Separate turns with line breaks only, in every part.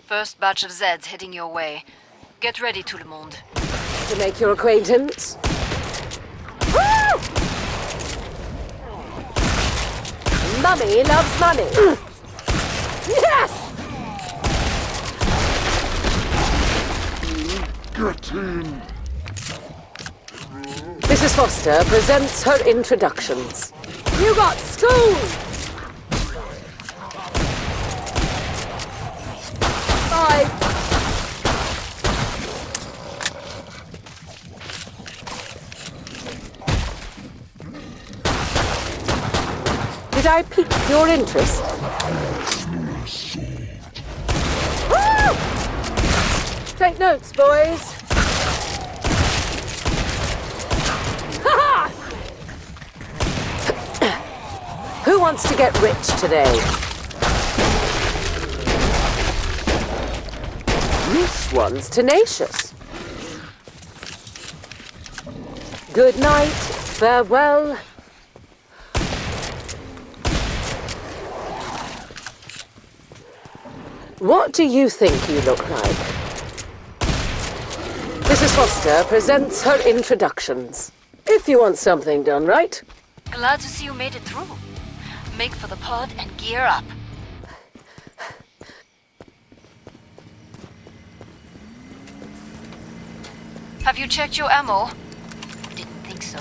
First batch of Zeds heading your way. Get ready, tout le monde.
To make your acquaintance. Woo! Mummy loves money. Yes!
Get in!
Mrs. Foster presents her introductions. You got school! Bye. Did I pique your interest? Woo! Take notes, boys. Who wants to get rich today? This one's tenacious. Good night, farewell. What do you think you look like? Mrs. Foster presents her introductions. If you want something done right.
Glad to see you made it through. Make for the pod and gear up. Have you checked your ammo? Didn't think so.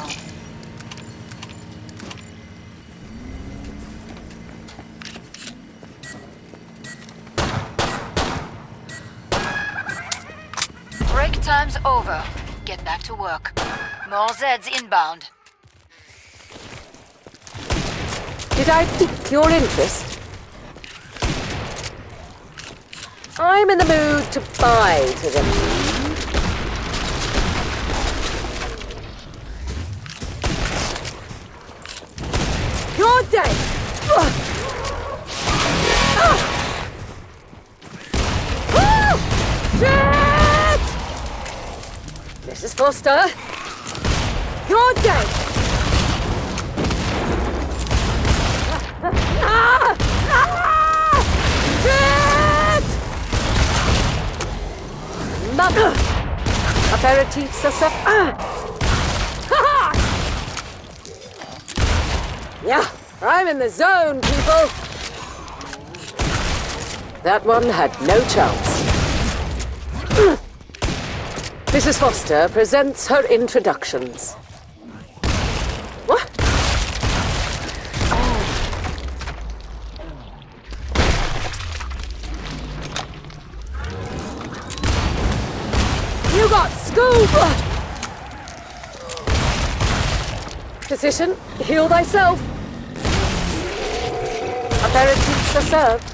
Break time's over. Get back to work. More Zeds inbound.
Did I pique your interest? I'm in the mood to buy to them. You're dead! Shit! Mrs. Foster, you're dead! Shit! Mother! Aperitifs are set. Yeah, I'm in the zone, people. That one had no chance. Mrs. Foster presents her introductions. What? You got scoop! Physician, heal thyself. Aperitifs are served.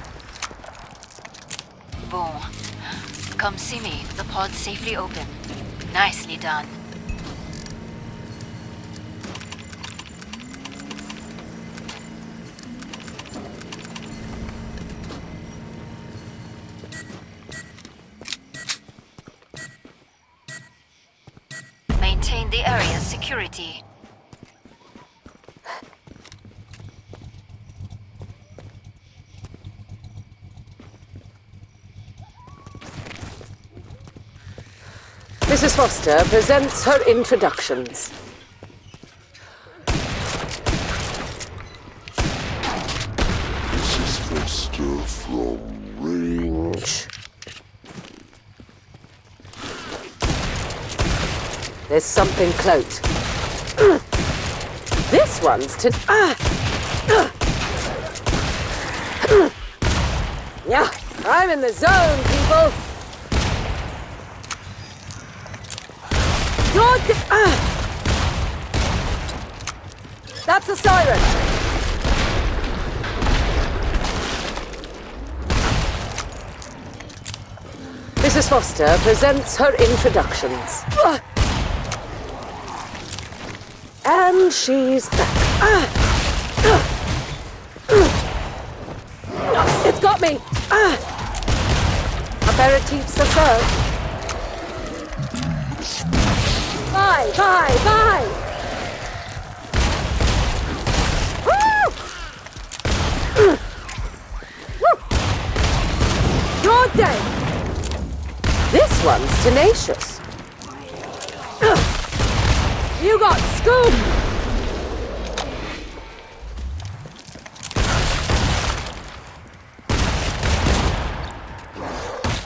Boom. Come see me. The pod's safely open. Nicely done. Maintain the area's security.
Mrs. Foster presents her introductions.
Mrs. Foster from range.
There's something cloaked. This one's to... Yeah, I'm in the zone, people. You're That's a siren. Mrs. Foster presents her introductions. And she's back. It's got me. Aperitifs are served. Bye, bye, bye! Woo! Woo! You're dead! This one's tenacious. You got scoop!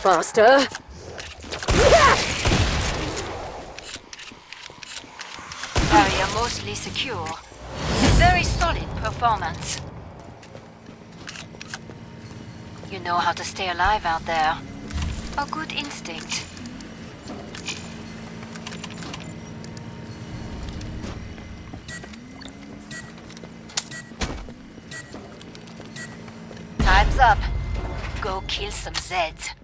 Faster.
Area mostly secure. Very solid performance. You know how to stay alive out there. A good instinct. Time's up. Go kill some Zeds.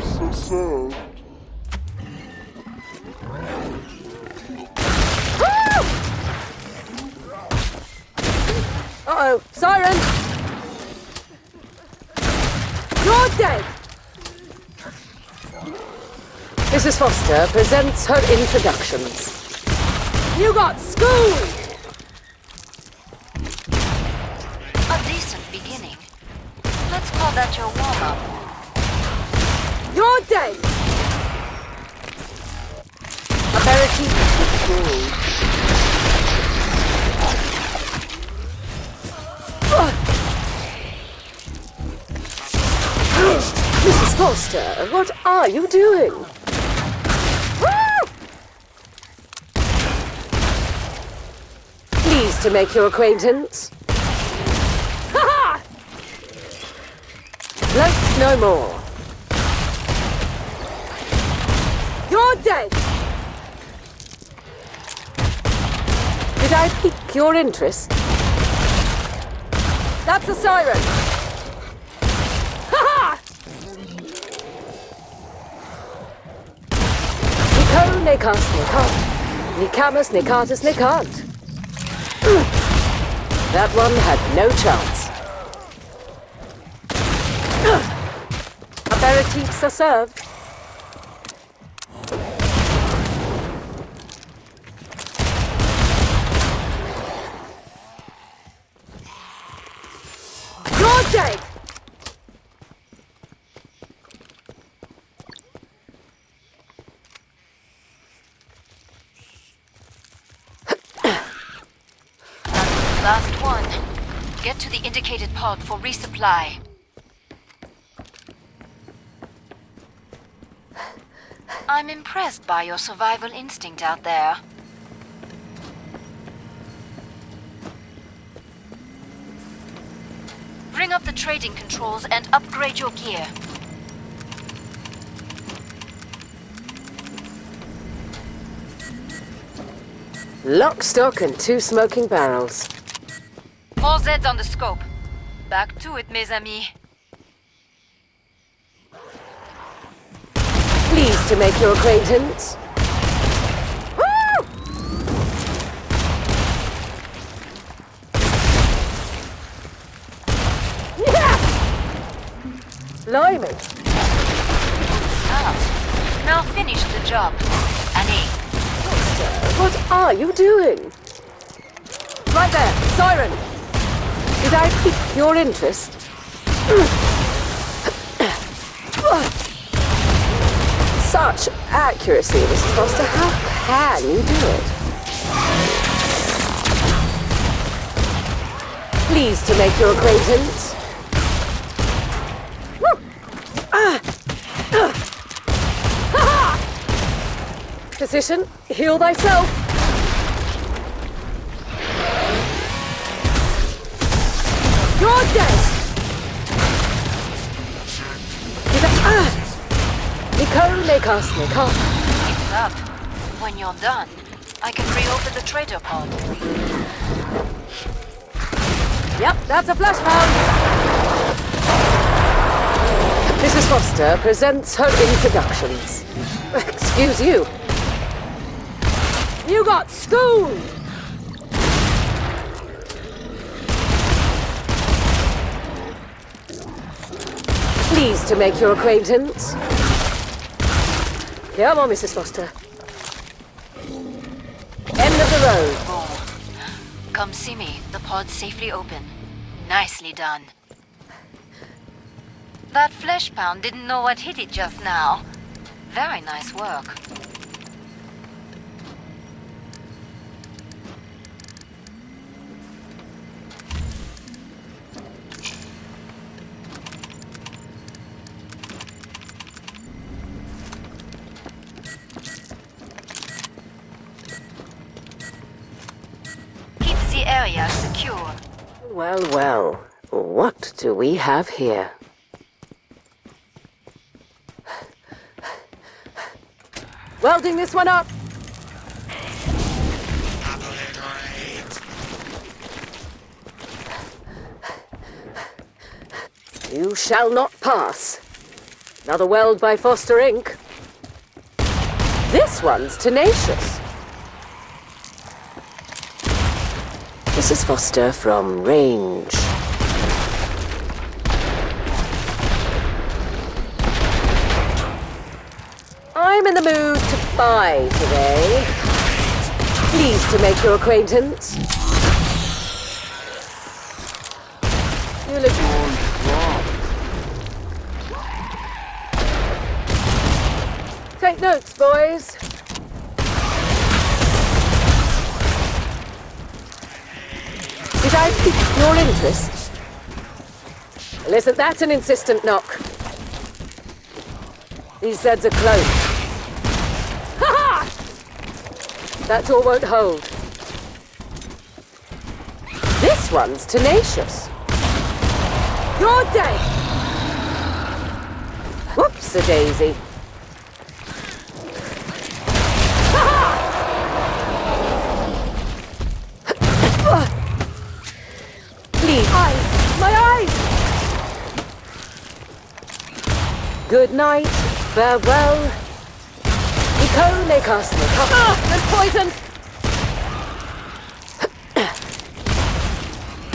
So served.
Uh-oh, siren! You're dead! Mrs. Foster presents her introductions. You got schooled!
A decent beginning. Let's call that your warm-up.
You're dead! Aperitif. Mrs. Foster, what are you doing? Pleased to make your acquaintance. Ha-ha! Like no more. You're dead! Did I pique your interest? That's a siren! Ha-ha! Nico, Nekas, Nekat. Nikamus, Nekatus, Nekant. That one had no chance. Aperitifs are served. You're dead!
Last one. Get to the indicated pod for resupply. I'm impressed by your survival instinct out there. Bring up the trading controls and upgrade your gear.
Lock, stock, and 2 smoking barrels.
More Zeds on the scope. Back to it, mes amis.
Pleased to make your acquaintance. Woo! Yeah! Blimey.
Start. Now finish the job. Allez.
What are you doing? Right there, siren. Did I pique your interest? Such accuracy, Mrs. Foster. How can you do it? Pleased to make your acquaintance. Physician, heal thyself. You're dead. Nico, Nekas, Nekat.
Keep it up. When you're done, I can reopen the trader pod.
Yep, that's a flash round. Mrs. Foster presents her introductions. Excuse you. You got schooled! Pleased to make your acquaintance. Come on, Mrs. Foster. the road.
Boom. Come see me. The pod's safely open. Nicely done. That flesh pound didn't know what hit it just now. Very nice work. Keep the area secure.
Well, well. What do we have here? Welding this one up. You shall not pass. Another weld by Foster Inc. This one's tenacious. This is Foster from Range. I'm in the mood to buy today. Pleased to make your acquaintance. You look... Take notes, boys. Did I pique your interest? Well, isn't that an insistent knock? These Zeds are close. Ha-ha! That door won't hold. This one's tenacious. You're dead! Whoops-a-daisy. Please. Eyes! My eyes! Good night. Farewell. Nico, make us the and poison!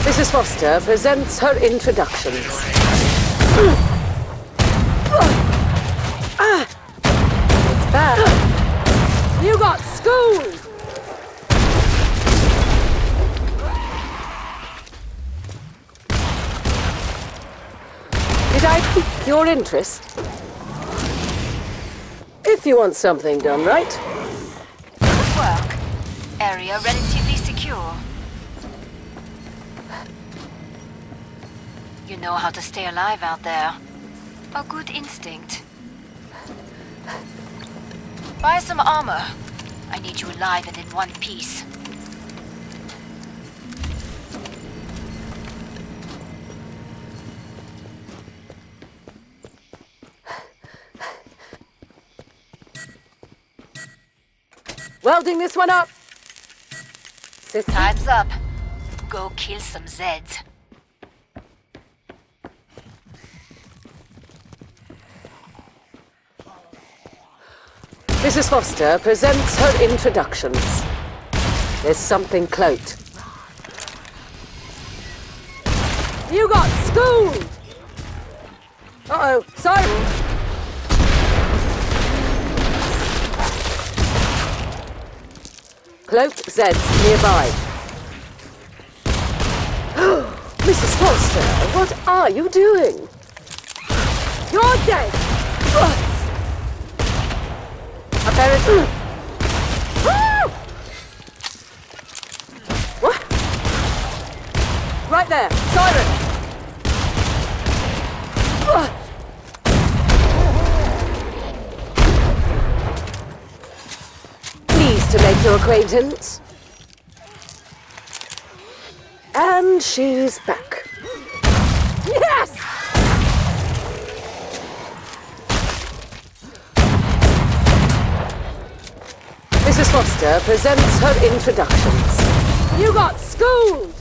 Mrs. Foster presents her introductions. It's bad. You got schooled! Did I pique your interest? If you want something done right.
Good work. Area relatively secure. You know how to stay alive out there. A good instinct. Buy some armor. I need you alive and in one piece.
Welding this one up. Sissy.
Time's up. Go kill some Zeds.
Mrs. Foster presents her introductions. There's something cloaked. You got schooled! Uh-oh, sorry. Cloaked Zeds nearby. Mrs. Foster, what are you doing? You're dead! Apparently... What? Right there, Siren! Pleased to make your acquaintance. And she's back. Yes! Mrs. Foster presents her introductions. You got schooled!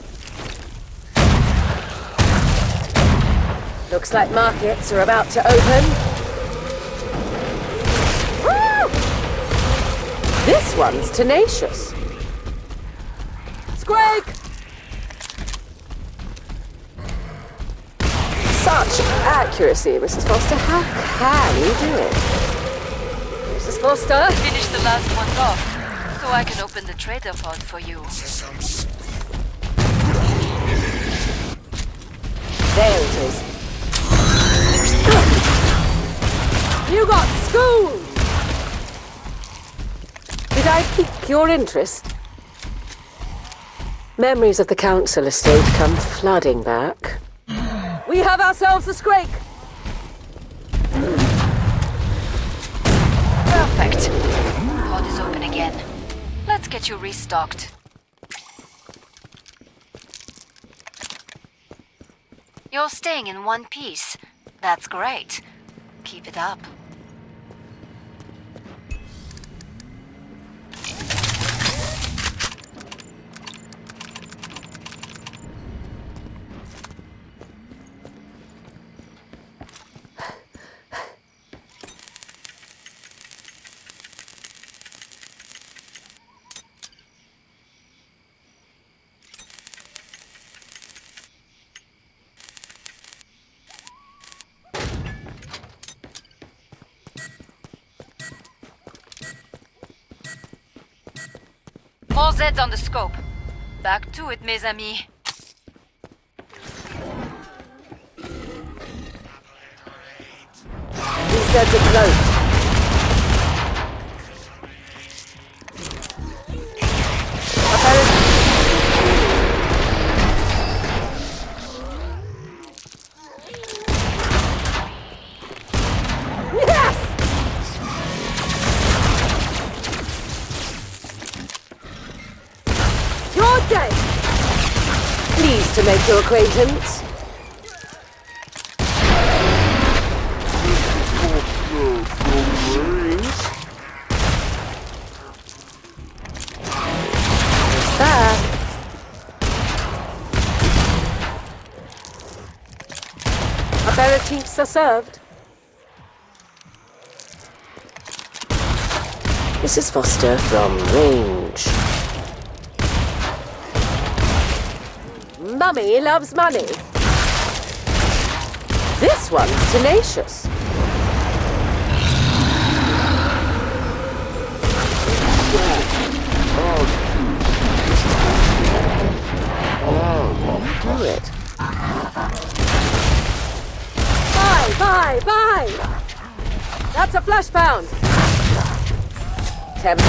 Looks like markets are about to open. Woo! This one's tenacious. Squeak! Such accuracy, Mrs. Foster. How can you do it? Mrs. Foster?
Finish the last ones off. So I can open the trader pod for you.
There it is. You got schooled! Did I pique your interest? Memories of the council estate come flooding back. We have ourselves a scrake!
Perfect. Pod is open again. Let's get you restocked. You're staying in one piece. That's great. Keep it up. More Zeds on the scope. Back to it, mes amis.
He said to close. Yes! You're dead! Pleased to make your acquaintance. Back. Aperitifs are served. Mrs. Foster from Range. Mummy loves money. This one's tenacious. Do it. Bye! That's a flash pound. Temper.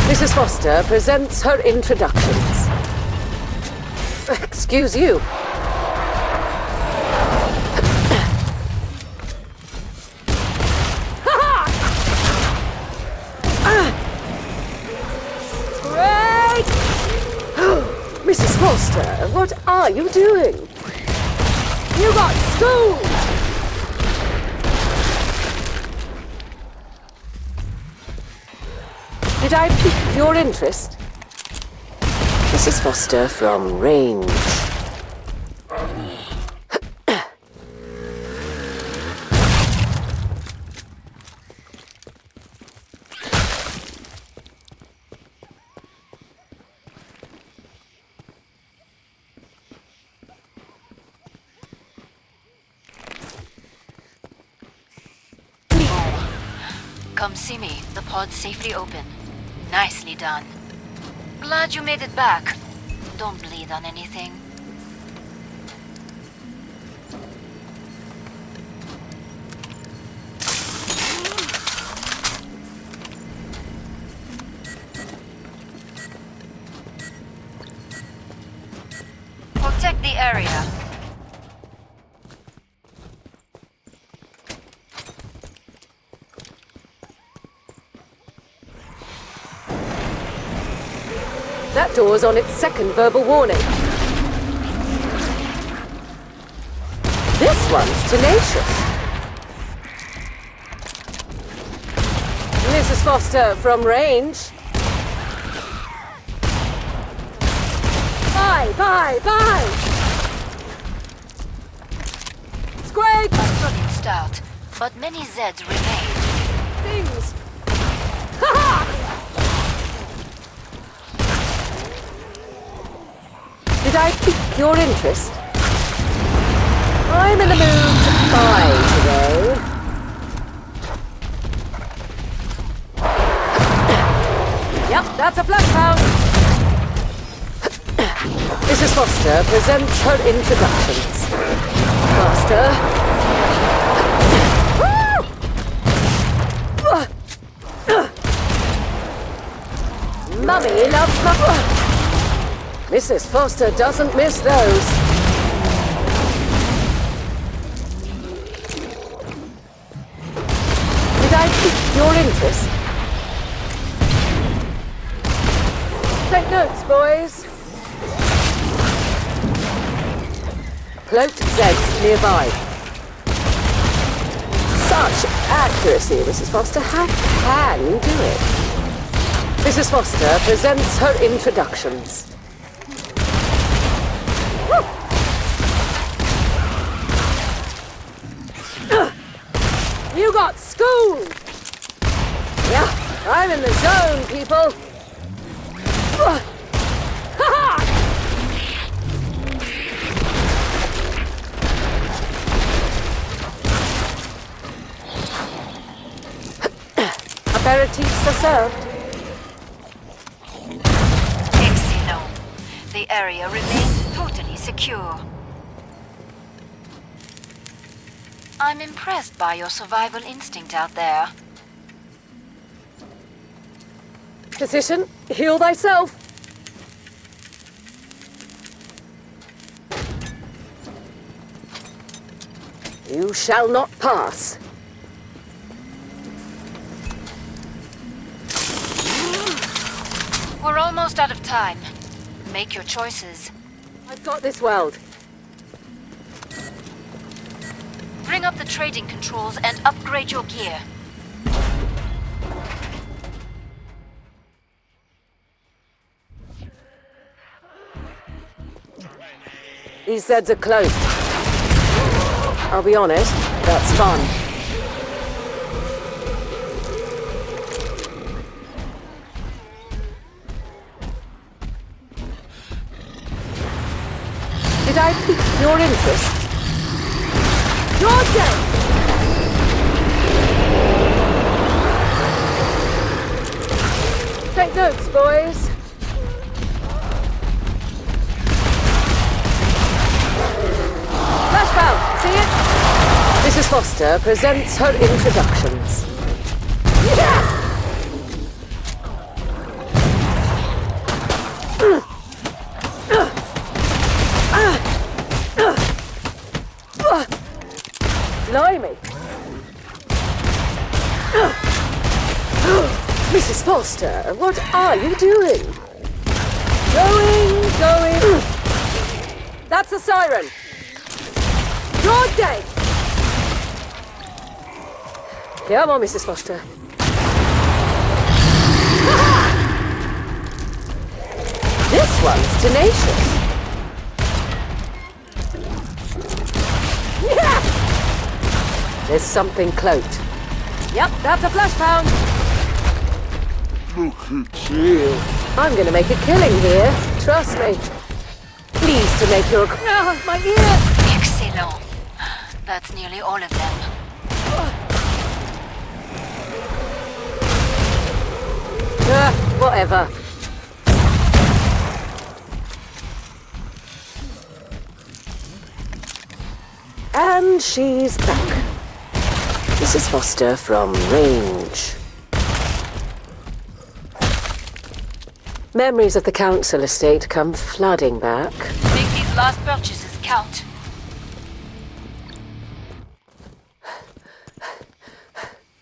Mrs. Foster presents her introductions. Excuse you. Great! Mrs. Foster, what are you doing? You got schooled! Did I pique your interest? Mrs. Foster from Range.
Come see me. The pod's safely open. Nicely done. Glad you made it back. Don't bleed on anything. Protect the area.
That door's on its second verbal warning. This one's tenacious. Mrs. Foster from Range. Bye! Scrape!
A solid start, but many Zeds remain.
Things! Ha-ha! Did I pique your interest? I'm in the mood to buy today. That's a bloodhound! Mrs. Foster presents her introductions. Master. Mummy loves Mrs. Foster doesn't miss those. Did I pique your interest? Take notes, boys. Cloaked Zeds nearby. Such accuracy, Mrs. Foster. How can you do it? Mrs. Foster presents her introductions. You got schooled! Yeah, I'm in the zone, people! Aperitifs are served.
Excellent. The area remains totally secure. I'm impressed by your survival instinct out there.
Physician, heal thyself. You shall not pass.
We're almost out of time. Make your choices.
I've got this world.
Bring up the trading controls and upgrade your gear.
These Zeds are close. I'll be honest, that's fun. Did I pique your interest? You're dead! Take notes, boys. Flashbound, see it? Mrs. Foster presents her introductions. Yeah! Blimey. Mrs. Foster, what are you doing? Going. That's a siren. You're dead. Come on, Mrs. Foster. This one's tenacious. Yeah! There's something cloaked. Yep, that's a flash pound.
Look at you.
I'm gonna make a killing here. Trust me. Pleased to make your... Ah, my ear!
Excellent. That's nearly all of them.
Whatever. And she's back. Mrs. Foster from range. Memories of the council estate come flooding back.
Make these last purchases count.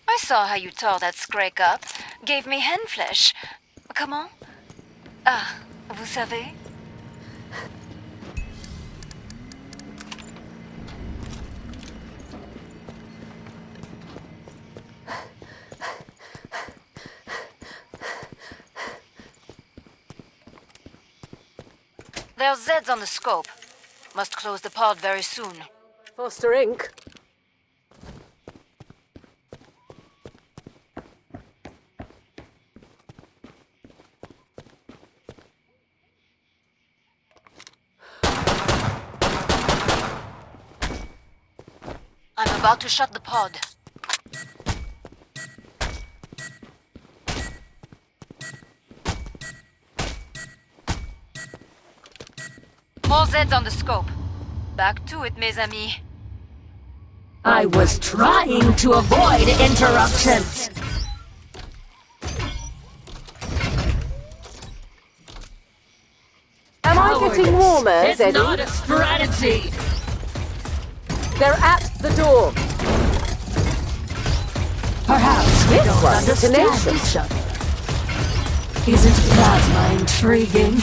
I saw how you tore that scrake up. Gave me hen flesh. Comment? Ah, vous savez? There's Zeds on the scope. Must close the pod very soon.
Foster Inc.
I'm about to shut the pod. All Z's on the scope. Back to it, mes amis.
I was trying to avoid interruptions.
Am I getting warmer,
It's
Zeddy?
not a strategy.
They're at the door.
Perhaps we
This
don't
one's
understand
tenacious.
each other. Isn't plasma intriguing?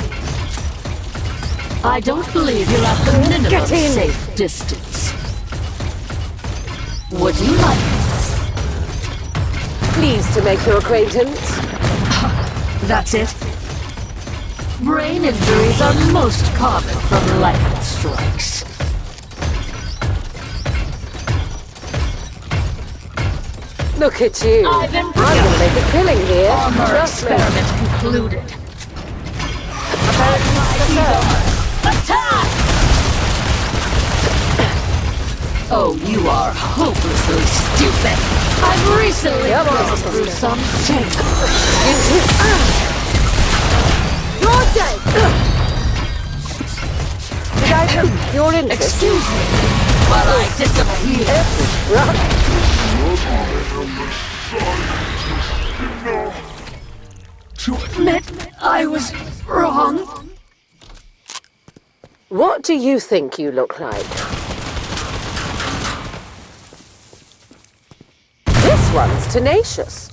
I don't believe you're at the minimum
Get in.
safe distance. Would you like it?
Pleased to make your acquaintance.
That's it? Brain injuries are most common from lightning strikes.
Look at you.
I've been
I'm gonna make a killing here.
Armor
Trust me.
experiment concluded. Attack! Oh, you are hopelessly stupid. I've recently
Yep.
gone through some change.
You're dead. Did I pique your interest?
Excuse me while I disappear.
Right.
To admit I was wrong.
What do you think you look like? This one's tenacious.